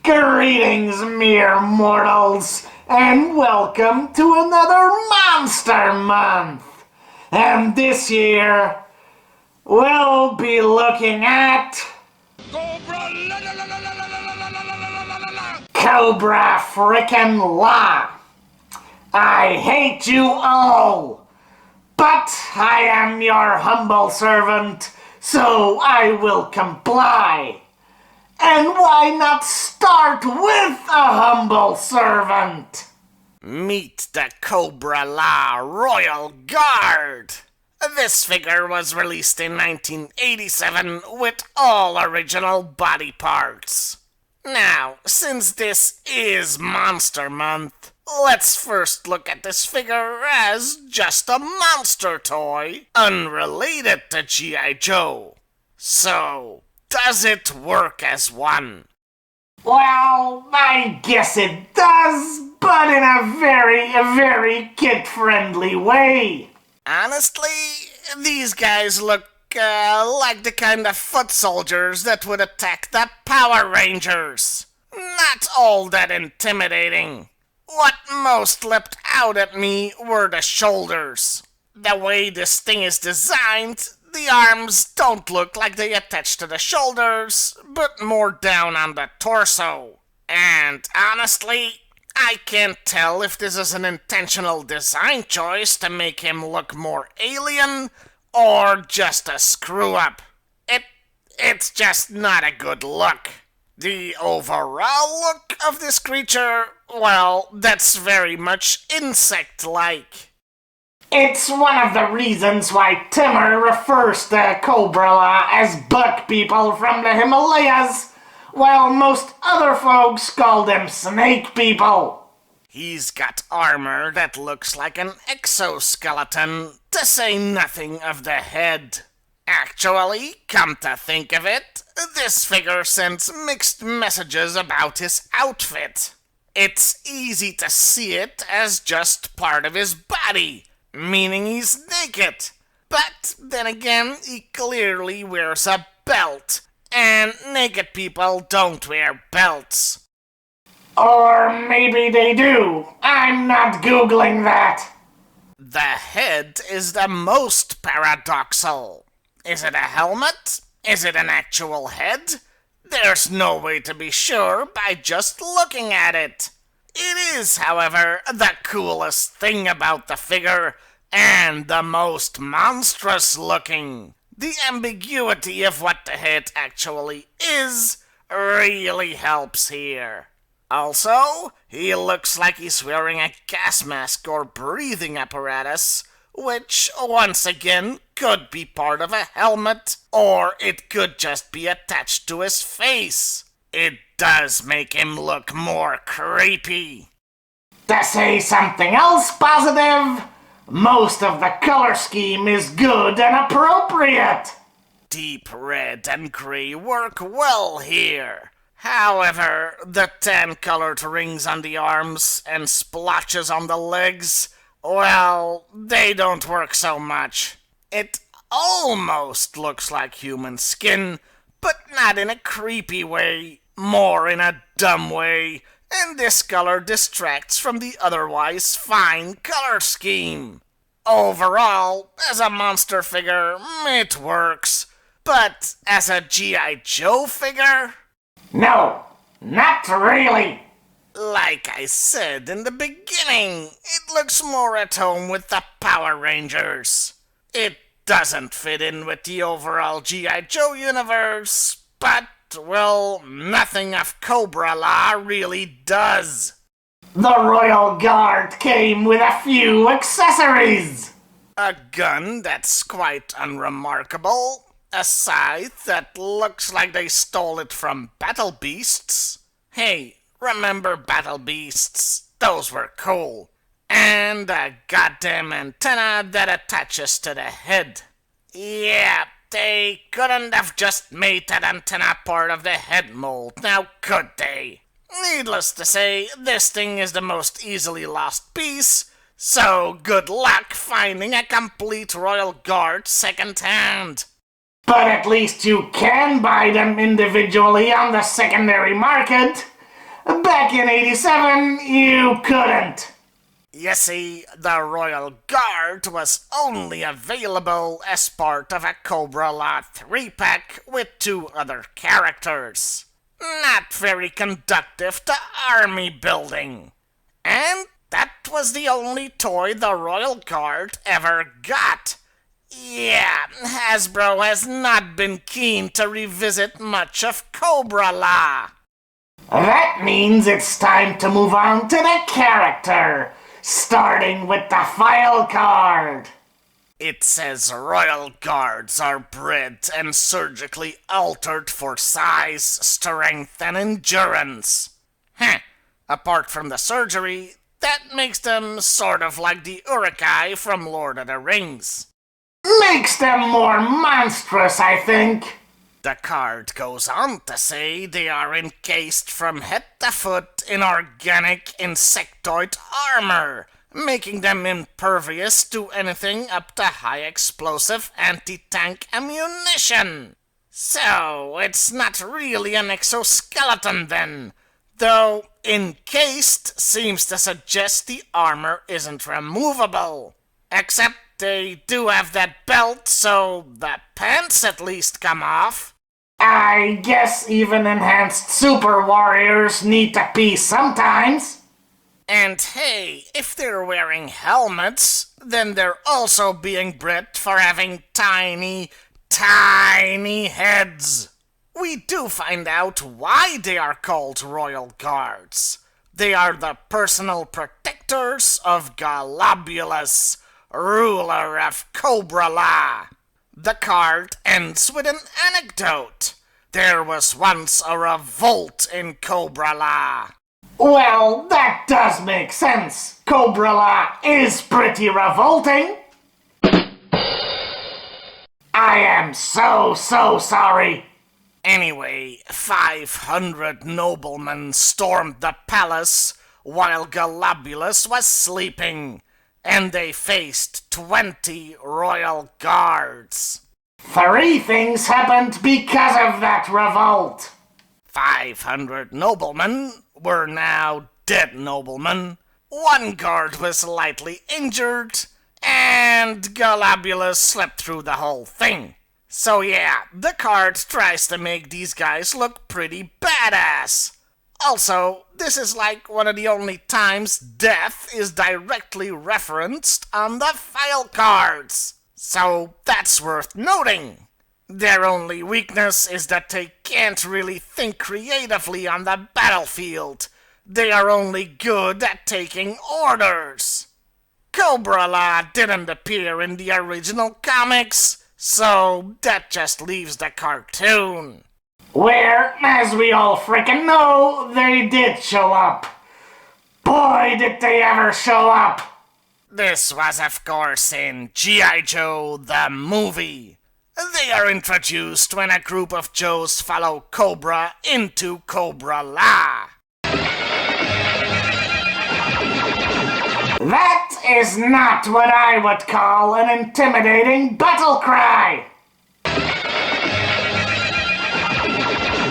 Greetings, mere mortals, and welcome to another Monster Month. And this year, we'll be looking at Cobra frickin' La. I hate you all, but I am your humble servant, so I will comply. And why not start with a humble servant? Meet the Cobra-La Royal Guard! This figure was released in 1987 with all original body parts. Now, since this is Monster Month, let's first look at this figure as just a monster toy, unrelated to G.I.Joe. So, does it work as one? Well, I guess it does, but in a very kid-friendly way. Honestly, these guys look like the kind of foot soldiers that would attack the Power Rangers. Not all that intimidating. What most leapt out at me were the shoulders. The way this thing is designed, the arms don't look like they attach to the shoulders, but more down on the torso. And honestly, I can't tell if this is an intentional design choice to make him look more alien, or just a screw-up. It's just not a good look. The overall look of this creature, well, that's very much insect-like. It's one of the reasons why Timur refers to Cobra-La as buck people from the Himalayas, while most other folks call them snake people. He's got armor that looks like an exoskeleton, to say nothing of the head. Actually, come to think of it, this figure sends mixed messages about his outfit. It's easy to see it as just part of his body, meaning he's naked. But then again, he clearly wears a belt, and naked people don't wear belts. Or maybe they do. I'm not Googling that. The head is the most paradoxal. Is it a helmet? Is it an actual head? There's no way to be sure by just looking at it. It is, however, the coolest thing about the figure, and the most monstrous looking. The ambiguity of what the head actually is really helps here. Also, he looks like he's wearing a gas mask or breathing apparatus, which, once again, could be part of a helmet, or it could just be attached to his face. It does make him look more creepy. To say something else positive, most of the color scheme is good and appropriate. Deep red and gray work well here. However, the tan-colored rings on the arms and splotches on the legs, well, they don't work so much. It almost looks like human skin, but not in a creepy way, more in a dumb way, and this color distracts from the otherwise fine color scheme. Overall, as a monster figure, it works, but as a G.I. Joe figure? No, not really. Like I said in the beginning, it looks more at home with the Power Rangers. It doesn't fit in with the overall G.I. Joe universe, but, well, nothing of Cobra-La really does. The Royal Guard came with a few accessories. A gun that's quite unremarkable. A scythe that looks like they stole it from Battle Beasts. Hey, remember Battle Beasts? Those were cool. And a goddamn antenna that attaches to the head. Yeah, they couldn't have just made that antenna part of the head mold, now could they? Needless to say, this thing is the most easily lost piece, so good luck finding a complete Royal Guard second-hand. But at least you can buy them individually on the secondary market. Back in '87, you couldn't. You see, the Royal Guard was only available as part of a Cobra-La 3-pack with 2 other characters. Not very conductive to army building. And that was the only toy the Royal Guard ever got. Yeah, Hasbro has not been keen to revisit much of Cobra-La. That means it's time to move on to the character, starting with the file card. It says Royal Guards are bred and surgically altered for size, strength, and endurance. Apart from the surgery, that makes them sort of like the Urukai from Lord of the Rings. Makes them more monstrous, I think. The card goes on to say they are encased from head to foot in organic insectoid armor, making them impervious to anything up to high explosive anti-tank ammunition. So, it's not really an exoskeleton then, though encased seems to suggest the armor isn't removable. Except they do have that belt, so the pants at least come off. I guess even enhanced super warriors need to pee sometimes. And hey, if they're wearing helmets, then they're also being bred for having tiny, tiny heads. We do find out why they are called Royal Guards. They are the personal protectors of Galabulus, ruler of Cobra-La. The card ends with an anecdote. There was once a revolt in Cobra-La. Well, that does make sense. Cobra-La is pretty revolting. I am so sorry. Anyway, 500 noblemen stormed the palace while Galabulus was sleeping, and they faced 20 royal guards. 3 things happened because of that revolt. 500 noblemen were now dead noblemen. 1 guard was lightly injured, and Galabulus slept through the whole thing. So yeah, the card tries to make these guys look pretty badass. Also, this is like one of the only times death is directly referenced on the file cards. So that's worth noting. Their only weakness is that they can't really think creatively on the battlefield. They are only good at taking orders. Cobra-La didn't appear in the original comics, so that just leaves the cartoon. Where, as we all frickin' know, they did show up. Boy, did they ever show up! This was, of course, in G.I.Joe the movie. They are introduced when a group of Joes follow Cobra into Cobra-La. That is not what I would call an intimidating battle cry!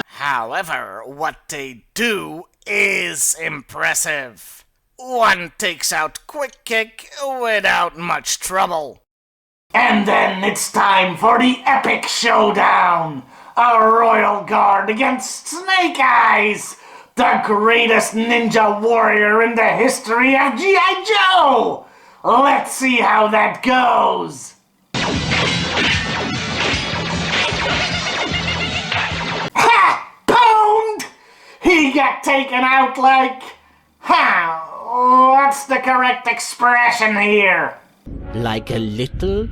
However, what they do is impressive. One takes out Quick Kick without much trouble. And then it's time for the epic showdown! A Royal Guard against Snake Eyes! The greatest ninja warrior in the history of G.I. Joe! Let's see how that goes! Ha! Pwned! He got taken out like... What's the correct expression here? Like a little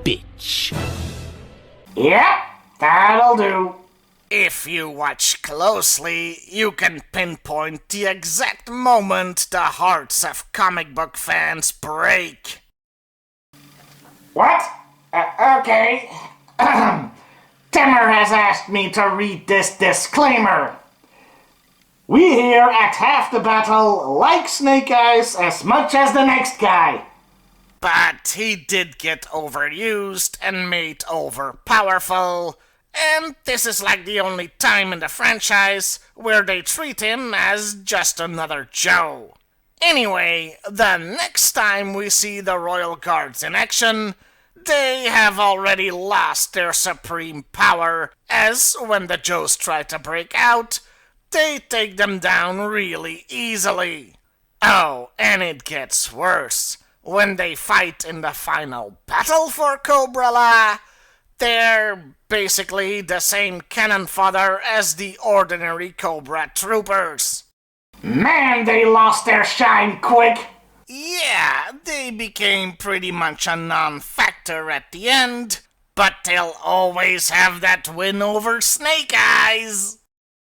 bitch. Yep, that'll do. If you watch closely, you can pinpoint the exact moment the hearts of comic book fans break. What? Okay. Timmer has asked me to read this disclaimer. We here at Half the Battle like Snake Eyes as much as the next guy. But he did get overused and made overpowerful, and this is like the only time in the franchise where they treat him as just another Joe. Anyway, the next time we see the Royal Guards in action, they have already lost their supreme power, as when the Joes try to break out, they take them down really easily. Oh, and it gets worse. When they fight in the final battle for Cobra-La, they're basically the same cannon fodder as the ordinary Cobra troopers. Man, they lost their shine quick. Yeah, they became pretty much a non-factor at the end, but they'll always have that win over Snake Eyes.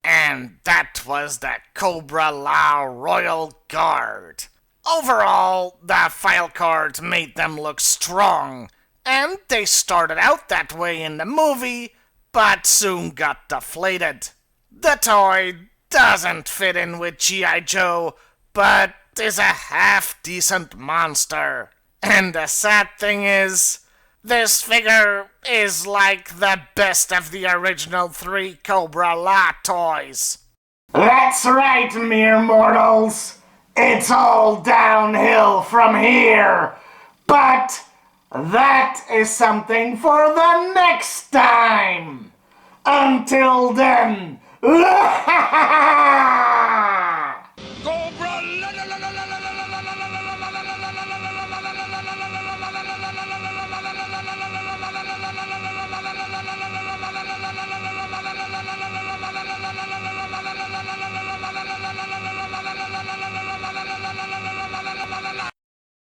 And that was the Cobra-La Royal Guard. Overall, the file cards made them look strong, and they started out that way in the movie, but soon got deflated. The toy doesn't fit in with G.I. Joe, but is a half-decent monster. And the sad thing is, this figure is like the best of the original 3 Cobra-La toys. That's right, mere mortals. It's all downhill from here. But that is something for the next time. Until then,